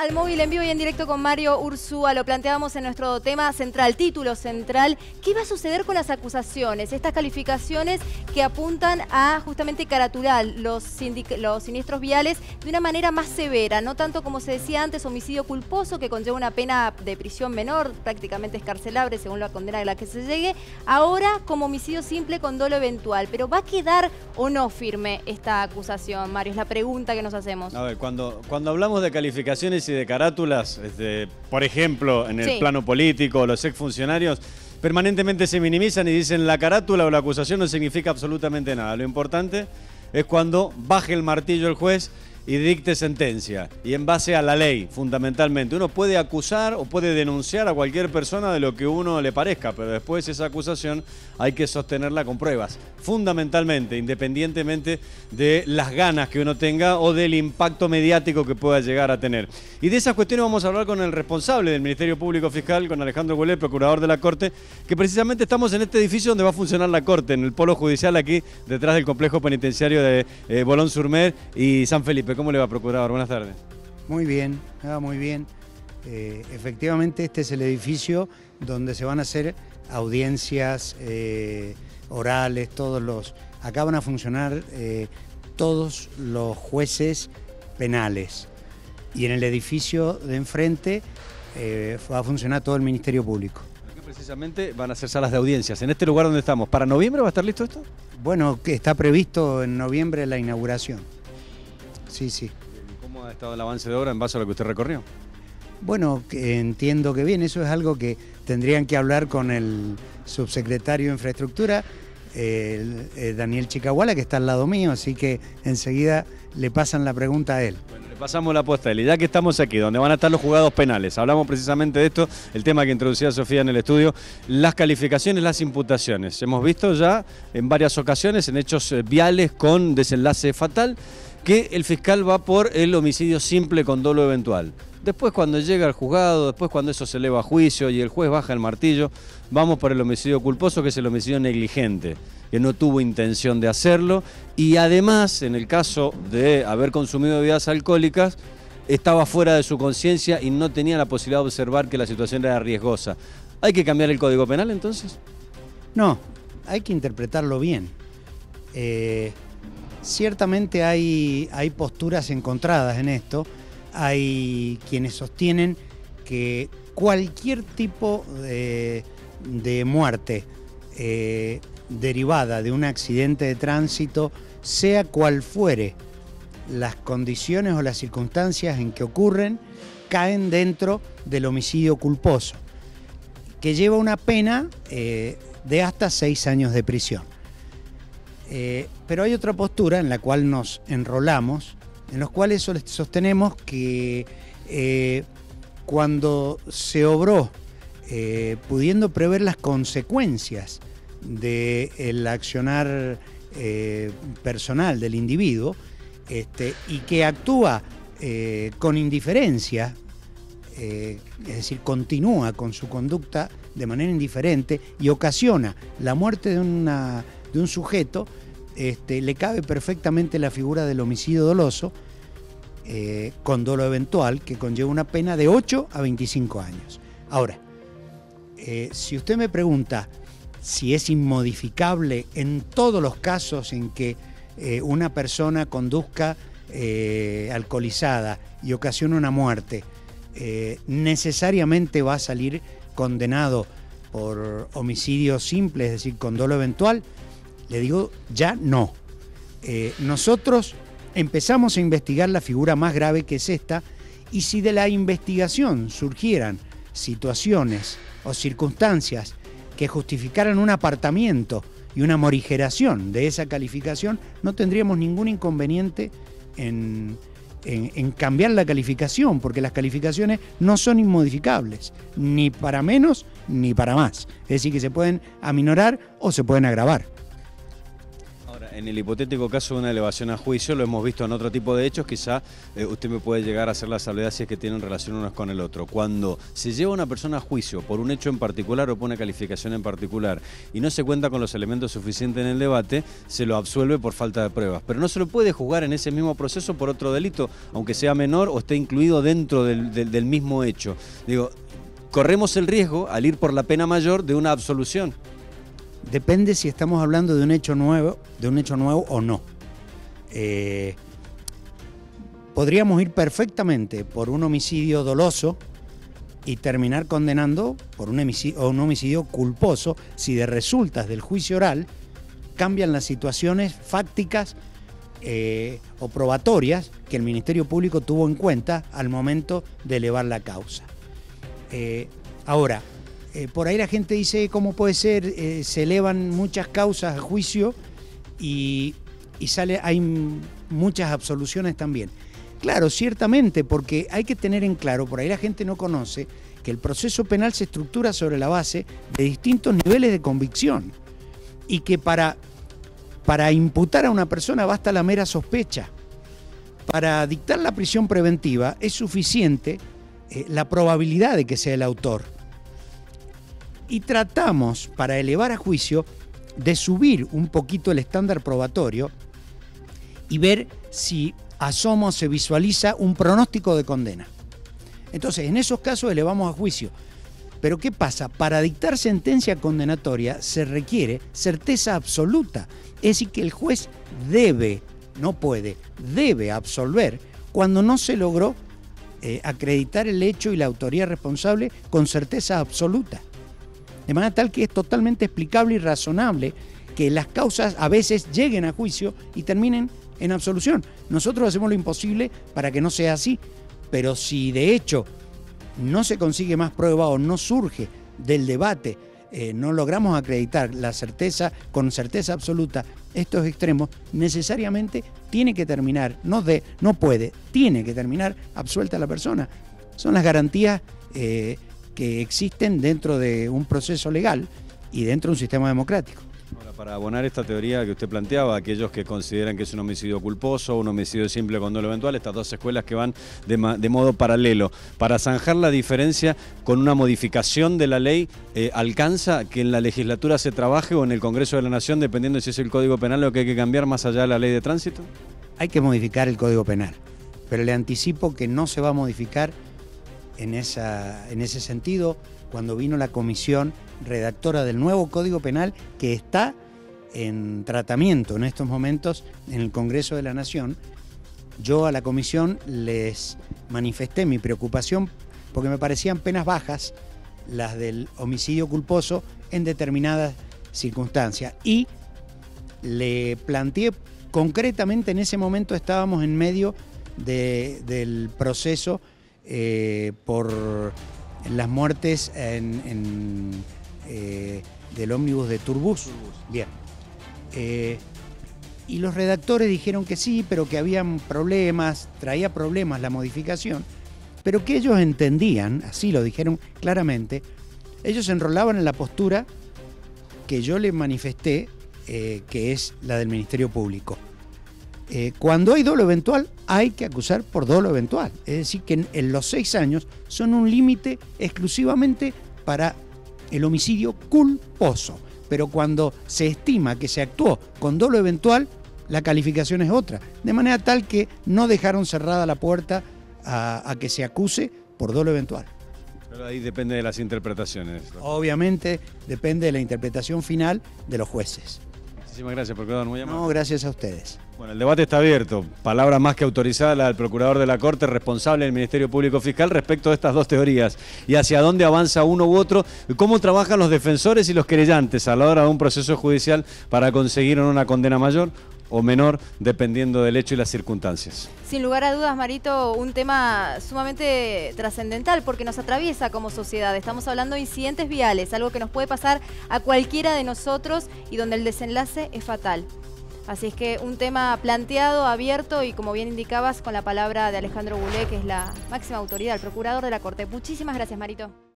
al móvil en vivo y en directo con Mario Ursúa. Lo planteábamos en nuestro tema central, título central. ¿Qué va a suceder con las acusaciones? Estas calificaciones que apuntan a justamente caratular los siniestros viales de una manera más severa, no tanto como se decía antes, homicidio culposo que conlleva una pena de prisión menor, prácticamente escarcelable según la condena a la que se llegue, ahora como homicidio simple con dolo eventual. Pero ¿va a quedar o no firme esta acusación, Mario? Es la pregunta que nos hacemos. A ver, cuando hablamos de calificaciones y de carátulas, por ejemplo, en el plano político, los exfuncionarios permanentemente se minimizan y dicen la carátula o la acusación no significa absolutamente nada. Lo importante es cuando baje el martillo el juez y dicte sentencia, y en base a la ley, fundamentalmente. Uno puede acusar o puede denunciar a cualquier persona de lo que uno le parezca, pero después esa acusación hay que sostenerla con pruebas, fundamentalmente, independientemente de las ganas que uno tenga o del impacto mediático que pueda llegar a tener. Y de esas cuestiones vamos a hablar con el responsable del Ministerio Público Fiscal, con Alejandro Güelet, procurador de la Corte, que precisamente estamos en este edificio donde va a funcionar la Corte, en el polo judicial aquí, detrás del complejo penitenciario de Boulogne-sur-Mer y San Felipe. ¿Cómo le va, procurador? Buenas tardes. Muy bien, muy bien. Efectivamente, este es el edificio donde se van a hacer audiencias orales, acá van a funcionar todos los jueces penales. Y en el edificio de enfrente va a funcionar todo el Ministerio Público. Aquí precisamente van a ser salas de audiencias. ¿En este lugar donde estamos? ¿Para noviembre va a estar listo esto? Bueno, que está previsto en noviembre la inauguración. Sí, sí. ¿Cómo ha estado el avance de obra en base a lo que usted recorrió? Bueno, entiendo que bien, eso es algo que tendrían que hablar con el subsecretario de Infraestructura, Daniel Chicahuala, que está al lado mío, así que enseguida le pasan la pregunta a él. Bueno, le pasamos la posta a él. Y ya que estamos aquí, donde van a estar los juzgados penales, hablamos precisamente de esto, el tema que introducía Sofía en el estudio, las calificaciones, las imputaciones. Hemos visto ya en varias ocasiones, en hechos viales con desenlace fatal, que el fiscal va por el homicidio simple con dolo eventual. Después, cuando llega al juzgado, después cuando eso se eleva a juicio y el juez baja el martillo, vamos por el homicidio culposo, que es el homicidio negligente, que no tuvo intención de hacerlo y además, en el caso de haber consumido bebidas alcohólicas, estaba fuera de su conciencia y no tenía la posibilidad de observar que la situación era riesgosa. ¿Hay que cambiar el Código Penal entonces? No, hay que interpretarlo bien. Ciertamente hay posturas encontradas en esto. Hay quienes sostienen que cualquier tipo de muerte derivada de un accidente de tránsito, sea cual fuere las condiciones o las circunstancias en que ocurren, caen dentro del homicidio culposo, que lleva una pena de hasta 6 años de prisión. Pero hay otra postura en la cual nos enrolamos, en los cuales sostenemos que cuando se obró pudiendo prever las consecuencias del accionar personal del individuo y que actúa con indiferencia, es decir, continúa con su conducta de manera indiferente y ocasiona la muerte de un sujeto, le cabe perfectamente la figura del homicidio doloso con dolo eventual, que conlleva una pena de 8 a 25 años. Ahora, si usted me pregunta si es inmodificable en todos los casos en que una persona conduzca alcoholizada y ocasiona una muerte, necesariamente va a salir condenado por homicidio simple, es decir, con dolo eventual, le digo, ya no. Nosotros empezamos a investigar la figura más grave, que es esta, y si de la investigación surgieran situaciones o circunstancias que justificaran un apartamiento y una morigeración de esa calificación, no tendríamos ningún inconveniente en cambiar la calificación, porque las calificaciones no son inmodificables, ni para menos ni para más. Es decir, que se pueden aminorar o se pueden agravar. En el hipotético caso de una elevación a juicio, lo hemos visto en otro tipo de hechos, quizá usted me puede llegar a hacer la salvedad si es que tienen relación unos con el otro. Cuando se lleva a una persona a juicio por un hecho en particular o por una calificación en particular y no se cuenta con los elementos suficientes en el debate, se lo absuelve por falta de pruebas. Pero no se lo puede juzgar en ese mismo proceso por otro delito, aunque sea menor o esté incluido dentro del mismo hecho. Digo, corremos el riesgo, al ir por la pena mayor, de una absolución. Depende si estamos hablando de un hecho nuevo o no. Podríamos ir perfectamente por un homicidio doloso y terminar condenando por un homicidio culposo si de resultas del juicio oral cambian las situaciones fácticas o probatorias que el Ministerio Público tuvo en cuenta al momento de elevar la causa. Ahora, por ahí la gente dice, ¿cómo puede ser? Se elevan muchas causas a juicio y hay muchas absoluciones también. Claro, ciertamente, porque hay que tener en claro, por ahí la gente no conoce, que el proceso penal se estructura sobre la base de distintos niveles de convicción y que para imputar a una persona basta la mera sospecha. Para dictar la prisión preventiva es suficiente la probabilidad de que sea el autor. Y tratamos, para elevar a juicio, de subir un poquito el estándar probatorio y ver si asoma o se visualiza un pronóstico de condena. Entonces, en esos casos elevamos a juicio. Pero ¿qué pasa? Para dictar sentencia condenatoria se requiere certeza absoluta. Es decir, que el juez debe, no puede, debe absolver cuando no se logró acreditar el hecho y la autoría responsable con certeza absoluta. De manera tal que es totalmente explicable y razonable que las causas a veces lleguen a juicio y terminen en absolución. Nosotros hacemos lo imposible para que no sea así, pero si de hecho no se consigue más prueba o no surge del debate, no logramos acreditar la certeza, con certeza absoluta, estos extremos, necesariamente tiene que terminar, tiene que terminar absuelta la persona. Son las garantías que existen dentro de un proceso legal y dentro de un sistema democrático. Ahora, para abonar esta teoría que usted planteaba, aquellos que consideran que es un homicidio culposo, un homicidio simple con dolo eventual, estas dos escuelas que van de modo paralelo, para zanjar la diferencia con una modificación de la ley, ¿alcanza que en la legislatura se trabaje o en el Congreso de la Nación, dependiendo si es el Código Penal lo que hay que cambiar más allá de la ley de tránsito? Hay que modificar el Código Penal, pero le anticipo que no se va a modificar en ese sentido cuando vino la comisión redactora del nuevo Código Penal que está en tratamiento en estos momentos en el Congreso de la Nación. Yo a la comisión les manifesté mi preocupación porque me parecían penas bajas las del homicidio culposo en determinadas circunstancias y le planteé concretamente, en ese momento estábamos en medio del proceso por las muertes del ómnibus de Turbus. Bien. Y los redactores dijeron que sí, pero que habían problemas, traía problemas la modificación, pero que ellos entendían, así lo dijeron claramente, ellos se enrolaban en la postura que yo les manifesté, que es la del Ministerio Público. Cuando hay dolo eventual, hay que acusar por dolo eventual. Es decir, que en los 6 años son un límite exclusivamente para el homicidio culposo. Pero cuando se estima que se actuó con dolo eventual, la calificación es otra. De manera tal que no dejaron cerrada la puerta a que se acuse por dolo eventual. Pero ahí depende de las interpretaciones. Obviamente depende de la interpretación final de los jueces. Muchísimas gracias por quedar muy amable. No, gracias a ustedes. Bueno, el debate está abierto. Palabra más que autorizada la del Procurador de la Corte, responsable del Ministerio Público Fiscal, respecto de estas dos teorías y hacia dónde avanza uno u otro, cómo trabajan los defensores y los querellantes a la hora de un proceso judicial para conseguir una condena mayor o menor, dependiendo del hecho y las circunstancias. Sin lugar a dudas, Marito, un tema sumamente trascendental porque nos atraviesa como sociedad. Estamos hablando de incidentes viales, algo que nos puede pasar a cualquiera de nosotros y donde el desenlace es fatal. Así es que un tema planteado, abierto y, como bien indicabas, con la palabra de Alejandro Goulet, que es la máxima autoridad, el Procurador de la Corte. Muchísimas gracias, Marito.